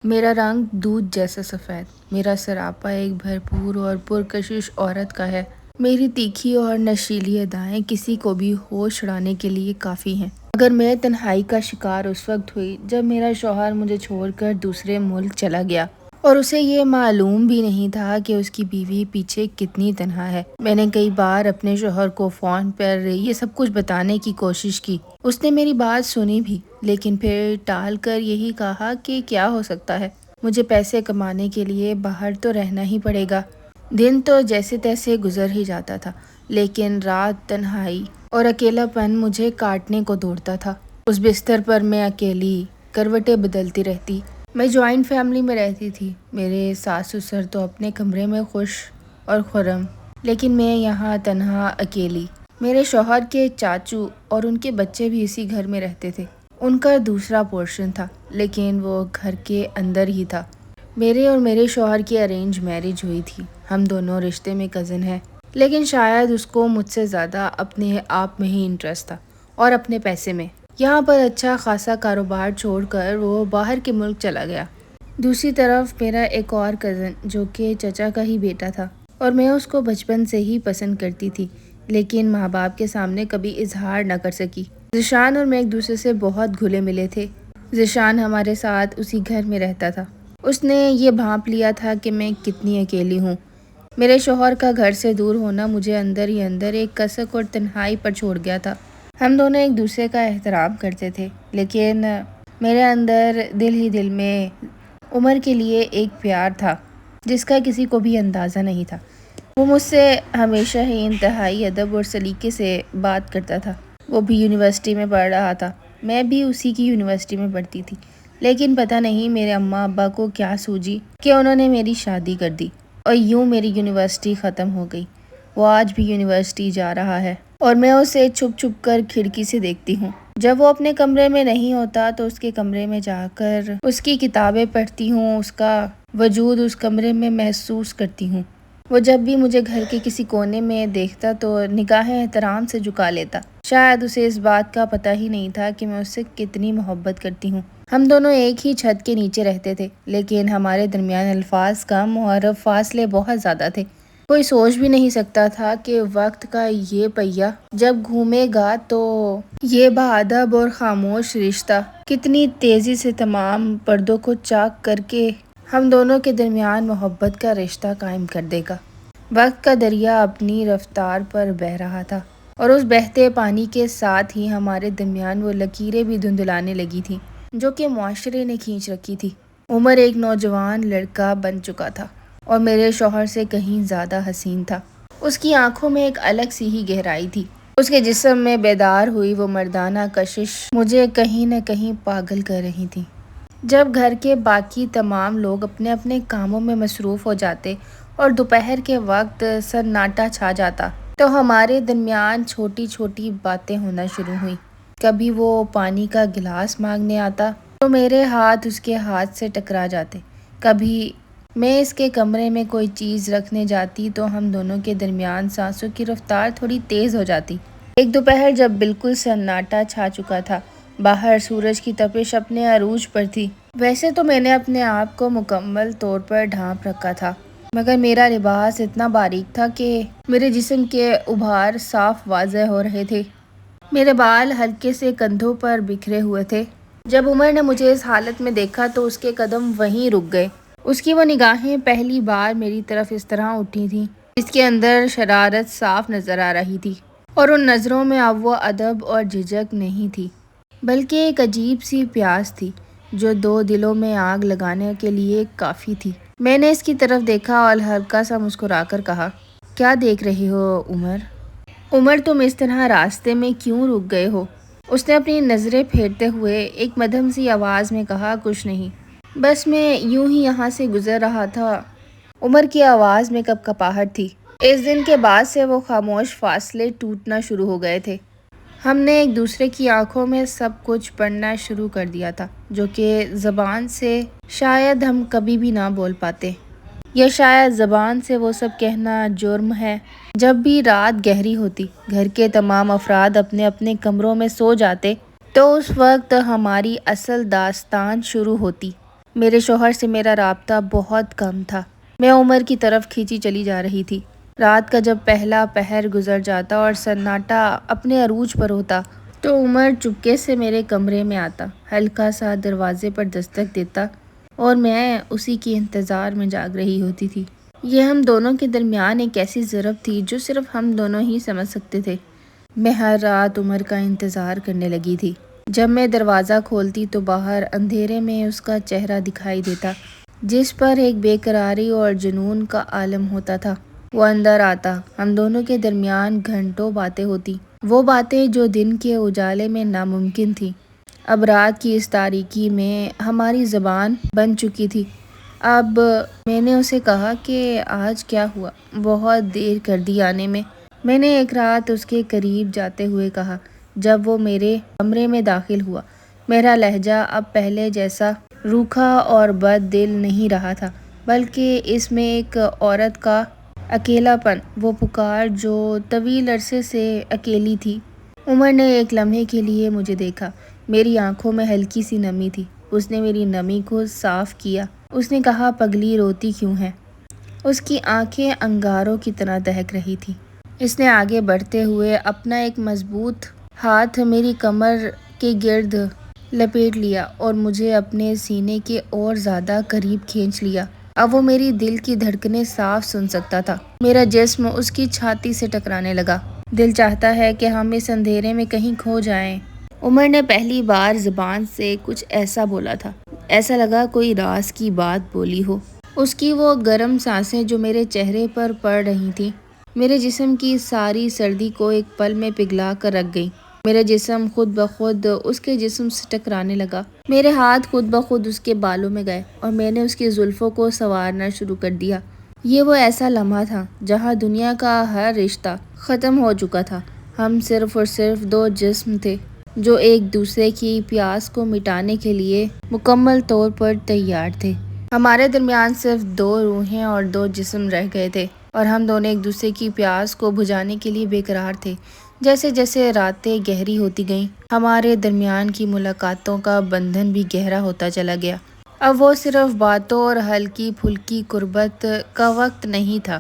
میرا رنگ دودھ جیسا سفید، میرا سراپا ایک بھرپور اور پرکشش عورت کا ہے۔ میری تیکھی اور نشیلی ادائیں کسی کو بھی ہوش اڑانے کے لیے کافی ہیں، مگر میں تنہائی کا شکار اس وقت ہوئی جب میرا شوہر مجھے چھوڑ کر دوسرے ملک چلا گیا اور اسے یہ معلوم بھی نہیں تھا کہ اس کی بیوی پیچھے کتنی تنہا ہے۔ میں نے کئی بار اپنے شوہر کو فون پر یہ سب کچھ بتانے کی کوشش کی، اس نے میری بات سنی بھی، لیکن پھر ٹال کر یہی کہا کہ کیا ہو سکتا ہے، مجھے پیسے کمانے کے لیے باہر تو رہنا ہی پڑے گا۔ دن تو جیسے تیسے گزر ہی جاتا تھا، لیکن رات تنہائی اور اکیلا پن مجھے کاٹنے کو دوڑتا تھا۔ اس بستر پر میں اکیلی کروٹیں بدلتی رہتی۔ میں جوائنٹ فیملی میں رہتی تھی، میرے ساس سسر تو اپنے کمرے میں خوش اور خرم، لیکن میں یہاں تنہا اکیلی۔ میرے شوہر کے چاچو اور ان کے بچے بھی اسی گھر میں رہتے تھے، ان کا دوسرا پورشن تھا، لیکن وہ گھر کے اندر ہی تھا۔ میرے اور میرے شوہر کی ارینج میرج ہوئی تھی، ہم دونوں رشتے میں کزن ہیں، لیکن شاید اس کو مجھ سے زیادہ اپنے آپ میں ہی انٹرسٹ تھا اور اپنے پیسے میں۔ یہاں پر اچھا خاصا کاروبار چھوڑ کر وہ باہر کے ملک چلا گیا۔ دوسری طرف میرا ایک اور کزن جو کہ چچا کا ہی بیٹا تھا اور میں اس کو بچپن سے ہی پسند کرتی تھی، لیکن ماں باپ کے سامنے کبھی اظہار نہ کر سکی۔ ذیشان اور میں ایک دوسرے سے بہت گھلے ملے تھے۔ ذیشان ہمارے ساتھ اسی گھر میں رہتا تھا۔ اس نے یہ بھانپ لیا تھا کہ میں کتنی اکیلی ہوں۔ میرے شوہر کا گھر سے دور ہونا مجھے اندر ہی اندر ایک کسک اور تنہائی پر چھوڑ گیا تھا۔ ہم دونوں ایک دوسرے کا احترام کرتے تھے، لیکن میرے اندر دل ہی دل میں عمر کے لیے ایک پیار تھا جس کا کسی کو بھی اندازہ نہیں تھا۔ وہ مجھ سے ہمیشہ ہی انتہائی ادب اور سلیقے سے بات کرتا تھا۔ وہ بھی یونیورسٹی میں پڑھ رہا تھا، میں بھی اسی کی یونیورسٹی میں پڑھتی تھی، لیکن پتہ نہیں میرے اماں ابا کو کیا سوجی کہ انہوں نے میری شادی کر دی اور یوں میری یونیورسٹی ختم ہو گئی۔ وہ آج بھی یونیورسٹی جا رہا ہے اور میں اسے چھپ چھپ کر کھڑکی سے دیکھتی ہوں۔ جب وہ اپنے کمرے میں نہیں ہوتا تو اس کے کمرے میں جا کر اس کی کتابیں پڑھتی ہوں، اس کا وجود اس کمرے میں محسوس کرتی ہوں۔ وہ جب بھی مجھے گھر کے کسی کونے میں دیکھتا تو نگاہیں احترام سے جھکا لیتا۔ شاید اسے اس بات کا پتہ ہی نہیں تھا کہ میں اس سے کتنی محبت کرتی ہوں۔ ہم دونوں ایک ہی چھت کے نیچے رہتے تھے، لیکن ہمارے درمیان الفاظ کم اور فاصلے بہت زیادہ تھے۔ کوئی سوچ بھی نہیں سکتا تھا کہ وقت کا یہ پہیہ جب گھومے گا تو یہ باادب اور خاموش رشتہ کتنی تیزی سے تمام پردوں کو چاک کر کے ہم دونوں کے درمیان محبت کا رشتہ قائم کر دے گا۔ وقت کا دریا اپنی رفتار پر بہہ رہا تھا اور اس بہتے پانی کے ساتھ ہی ہمارے درمیان وہ لکیریں بھی دھندلانے لگی تھیں جو کہ معاشرے نے کھینچ رکھی تھی۔ عمر ایک نوجوان لڑکا بن چکا تھا اور میرے شوہر سے کہیں زیادہ حسین تھا۔ اس کی آنکھوں میں ایک الگ سی ہی گہرائی تھی۔ اس کے جسم میں بیدار ہوئی وہ مردانہ کشش مجھے کہیں نہ کہیں پاگل کر رہی تھی۔ جب گھر کے باقی تمام لوگ اپنے اپنے کاموں میں مصروف ہو جاتے اور دوپہر کے وقت سناٹا چھا جاتا تو ہمارے درمیان چھوٹی چھوٹی باتیں ہونا شروع ہوئیں۔ کبھی وہ پانی کا گلاس مانگنے آتا تو میرے ہاتھ اس کے ہاتھ سے ٹکرا جاتے، کبھی میں اس کے کمرے میں کوئی چیز رکھنے جاتی تو ہم دونوں کے درمیان سانسوں کی رفتار تھوڑی تیز ہو جاتی۔ ایک دوپہر جب بالکل سناٹا چھا چکا تھا، باہر سورج کی تپش اپنے عروج پر تھی۔ ویسے تو میں نے اپنے آپ کو مکمل طور پر ڈھانپ رکھا تھا، مگر میرا لباس اتنا باریک تھا کہ میرے جسم کے ابھار صاف واضح ہو رہے تھے۔ میرے بال ہلکے سے کندھوں پر بکھرے ہوئے تھے۔ جب عمر نے مجھے اس حالت میں دیکھا تو اس کے قدم وہیں رک گئے۔ اس کی وہ نگاہیں پہلی بار میری طرف اس طرح اٹھی تھیں، اس کے اندر شرارت صاف نظر آ رہی تھی، اور ان نظروں میں اب وہ ادب اور جھجک نہیں تھی، بلکہ ایک عجیب سی پیاس تھی جو دو دلوں میں آگ لگانے کے لیے کافی تھی۔ میں نے اس کی طرف دیکھا اور ہلکا سا مسکرا کر کہا، کیا دیکھ رہے ہو عمر؟ عمر تم اس طرح راستے میں کیوں رک گئے ہو؟ اس نے اپنی نظریں پھیرتے ہوئے ایک مدھم سی آواز میں کہا، کچھ نہیں، بس میں یوں ہی یہاں سے گزر رہا تھا۔ عمر کی آواز میں کپکپاہٹ تھی۔ اس دن کے بعد سے وہ خاموش فاصلے ٹوٹنا شروع ہو گئے تھے۔ ہم نے ایک دوسرے کی آنکھوں میں سب کچھ پڑھنا شروع کر دیا تھا جو کہ زبان سے شاید ہم کبھی بھی نہ بول پاتے، یا شاید زبان سے وہ سب کہنا جرم ہے۔ جب بھی رات گہری ہوتی، گھر کے تمام افراد اپنے اپنے کمروں میں سو جاتے تو اس وقت ہماری اصل داستان شروع ہوتی۔ میرے شوہر سے میرا رابطہ بہت کم تھا۔ میں عمر کی طرف کھینچی چلی جا رہی تھی۔ رات کا جب پہلا پہر گزر جاتا اور سناٹا اپنے عروج پر ہوتا تو عمر چپکے سے میرے کمرے میں آتا، ہلکا سا دروازے پر دستک دیتا اور میں اسی کے انتظار میں جاگ رہی ہوتی تھی۔ یہ ہم دونوں کے درمیان ایک ایسی ضرب تھی جو صرف ہم دونوں ہی سمجھ سکتے تھے۔ میں ہر رات عمر کا انتظار کرنے لگی تھی۔ جب میں دروازہ کھولتی تو باہر اندھیرے میں اس کا چہرہ دکھائی دیتا، جس پر ایک بے قراری اور جنون کا عالم ہوتا تھا۔ وہ اندر آتا، ہم دونوں کے درمیان گھنٹوں باتیں ہوتی، وہ باتیں جو دن کے اجالے میں ناممکن تھیں، اب رات کی اس تاریکی میں ہماری زبان بن چکی تھی۔ اب میں نے اسے کہا کہ آج کیا ہوا، بہت دیر کر دی آنے میں نے ایک رات اس کے قریب جاتے ہوئے کہا جب وہ میرے کمرے میں داخل ہوا۔ میرا لہجہ اب پہلے جیسا روکھا اور بد دل نہیں رہا تھا، بلکہ اس میں ایک عورت کا اکیلا پن، وہ پکار جو طویل عرصے سے اکیلی تھی۔ عمر نے ایک لمحے کے لیے مجھے دیکھا، میری آنکھوں میں ہلکی سی نمی تھی۔ اس نے میری نمی کو صاف کیا۔ اس نے کہا پگلی روتی کیوں ہے؟ اس کی آنکھیں انگاروں کی طرح دہک رہی تھی۔ اس نے آگے بڑھتے ہوئے اپنا ایک مضبوط ہاتھ میری کمر کے گرد لپیٹ لیا اور مجھے اپنے سینے کے اور زیادہ قریب کھینچ لیا۔ اب وہ میری دل کی دھڑکنیں صاف سن سکتا تھا۔ میرا جسم اس کی چھاتی سے ٹکرانے لگا۔ دل چاہتا ہے کہ ہم اس اندھیرے میں کہیں کھو جائیں۔ عمر نے پہلی بار زبان سے کچھ ایسا بولا تھا، ایسا لگا کوئی راز کی بات بولی ہو۔ اس کی وہ گرم سانسیں جو میرے چہرے پر پڑ رہی تھیں، میرے جسم کی ساری سردی کو ایک پل میں پگھلا کر رکھ گئیں۔ میرا جسم خود بخود اس کے جسم سے ٹکرانے لگا۔ میرے ہاتھ خود بخود اس کے بالوں میں گئے اور میں نے اس کی زلفوں کو سنوارنا شروع کر دیا۔ یہ وہ ایسا لمحہ تھا جہاں دنیا کا ہر رشتہ ختم ہو چکا تھا۔ ہم صرف اور صرف دو جسم تھے جو ایک دوسرے کی پیاس کو مٹانے کے لیے مکمل طور پر تیار تھے۔ ہمارے درمیان صرف دو روحیں اور دو جسم رہ گئے تھے اور ہم دونوں ایک دوسرے کی پیاس کو بجھانے کے لیے بے قرار تھے۔ جیسے جیسے راتیں گہری ہوتی گئیں، ہمارے درمیان کی ملاقاتوں کا بندھن بھی گہرا ہوتا چلا گیا۔ اب وہ صرف باتوں اور ہلکی پھلکی قربت کا وقت نہیں تھا۔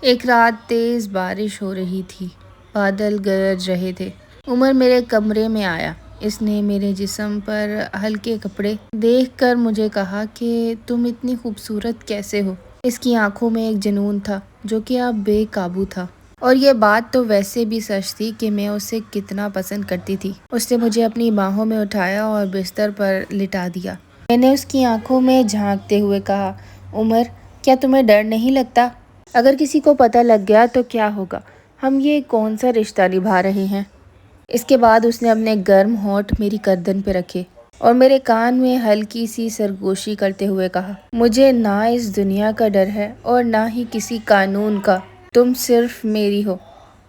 ایک رات تیز بارش ہو رہی تھی، بادل گرج رہے تھے۔ عمر میرے کمرے میں آیا۔ اس نے میرے جسم پر ہلکے کپڑے دیکھ کر مجھے کہا کہ تم اتنی خوبصورت کیسے ہو؟ اس کی آنکھوں میں ایک جنون تھا جو کہ اب بے قابو تھا، اور یہ بات تو ویسے بھی سچ تھی کہ میں اسے کتنا پسند کرتی تھی۔ اس نے مجھے اپنی باہوں میں اٹھایا اور بستر پر لٹا دیا۔ میں نے اس کی آنکھوں میں جھانکتے ہوئے کہا عمر، کیا تمہیں ڈر نہیں لگتا؟ اگر کسی کو پتہ لگ گیا تو کیا ہوگا؟ ہم یہ کون سا رشتہ نبھا رہے ہیں؟ اس کے بعد اس نے اپنے گرم ہونٹ میری گردن پہ رکھے اور میرے کان میں ہلکی سی سرگوشی کرتے ہوئے کہا مجھے نہ اس دنیا کا ڈر ہے اور نہ ہی کسی قانون کا۔ تم صرف میری ہو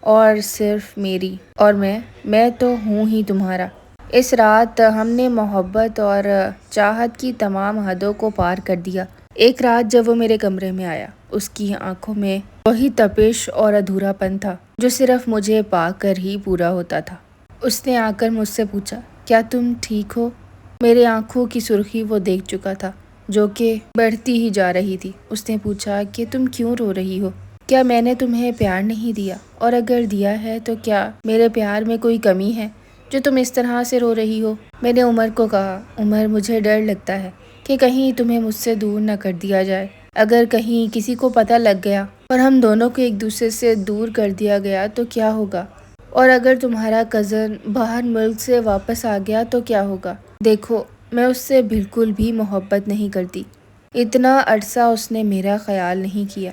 اور صرف میری، اور میں تو ہوں ہی تمہارا۔ اس رات ہم نے محبت اور چاہت کی تمام حدوں کو پار کر دیا۔ ایک رات جب وہ میرے کمرے میں آیا، اس کی آنکھوں میں وہی تپش اور ادھورا پن تھا جو صرف مجھے پا کر ہی پورا ہوتا تھا۔ اس نے آ کر مجھ سے پوچھا کیا تم ٹھیک ہو؟ میرے آنکھوں کی سرخی وہ دیکھ چکا تھا جو کہ بڑھتی ہی جا رہی تھی۔ اس نے پوچھا کہ تم کیوں رو رہی ہو؟ کیا میں نے تمہیں پیار نہیں دیا؟ اور اگر دیا ہے تو کیا میرے پیار میں کوئی کمی ہے جو تم اس طرح سے رو رہی ہو؟ میں نے عمر کو کہا عمر، مجھے ڈر لگتا ہے کہ کہیں تمہیں مجھ سے دور نہ کر دیا جائے۔ اگر کہیں کسی کو پتہ لگ گیا اور ہم دونوں کو ایک دوسرے سے دور کر دیا گیا تو کیا ہوگا؟ اور اگر تمہارا کزن باہر ملک سے واپس آ گیا تو کیا ہوگا؟ دیکھو، میں اس سے بالکل بھی محبت نہیں کرتی۔ اتنا عرصہ اس نے میرا خیال نہیں کیا۔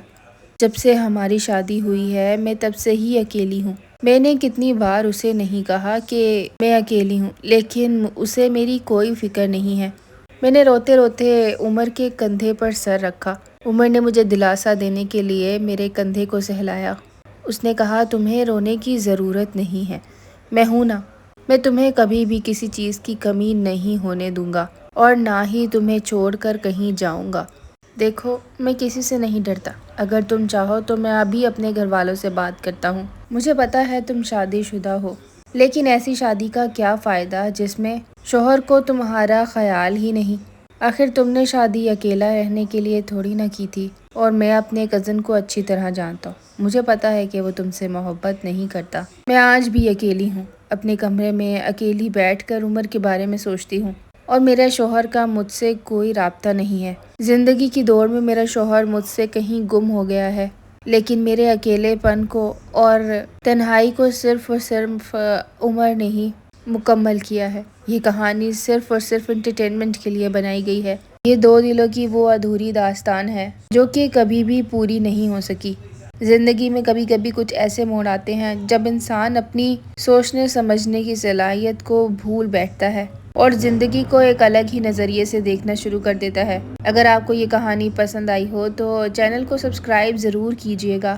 جب سے ہماری شادی ہوئی ہے میں تب سے ہی اکیلی ہوں۔ میں نے کتنی بار اسے نہیں کہا کہ میں اکیلی ہوں، لیکن اسے میری کوئی فکر نہیں ہے۔ میں نے روتے روتے عمر کے کندھے پر سر رکھا۔ عمر نے مجھے دلاسا دینے کے لیے میرے کندھے کو سہلایا۔ اس نے کہا تمہیں رونے کی ضرورت نہیں ہے، میں ہوں نا۔ میں تمہیں کبھی بھی کسی چیز کی کمی نہیں ہونے دوں گا اور نہ ہی تمہیں چھوڑ کر کہیں جاؤں گا۔ دیکھو، میں کسی سے نہیں ڈرتا۔ اگر تم چاہو تو میں ابھی اپنے گھر والوں سے بات کرتا ہوں۔ مجھے پتا ہے تم شادی شدہ ہو، لیکن ایسی شادی کا کیا فائدہ جس میں شوہر کو تمہارا خیال ہی نہیں؟ آخر تم نے شادی اکیلا رہنے کے لیے تھوڑی نہ کی تھی، اور میں اپنے کزن کو اچھی طرح جانتا ہوں، مجھے پتا ہے کہ وہ تم سے محبت نہیں کرتا۔ میں آج بھی اکیلی ہوں، اپنے کمرے میں اکیلی بیٹھ کر عمر کے بارے میں سوچتی ہوں، اور میرے شوہر کا مجھ سے کوئی رابطہ نہیں ہے۔ زندگی کی دوڑ میں میرا شوہر مجھ سے کہیں گم ہو گیا ہے، لیکن میرے اکیلے پن کو اور تنہائی کو صرف اور صرف عمر نے ہی مکمل کیا ہے۔ یہ کہانی صرف اور صرف انٹرٹینمنٹ کے لیے بنائی گئی ہے۔ یہ دو دلوں کی وہ ادھوری داستان ہے جو کہ کبھی بھی پوری نہیں ہو سکی۔ زندگی میں کبھی کبھی کچھ ایسے موڑ آتے ہیں جب انسان اپنی سوچنے سمجھنے کی صلاحیت کو بھول بیٹھتا ہے اور زندگی کو ایک الگ ہی نظریے سے دیکھنا شروع کر دیتا ہے۔ اگر آپ کو یہ کہانی پسند آئی ہو تو چینل کو سبسکرائب ضرور کیجیے گا۔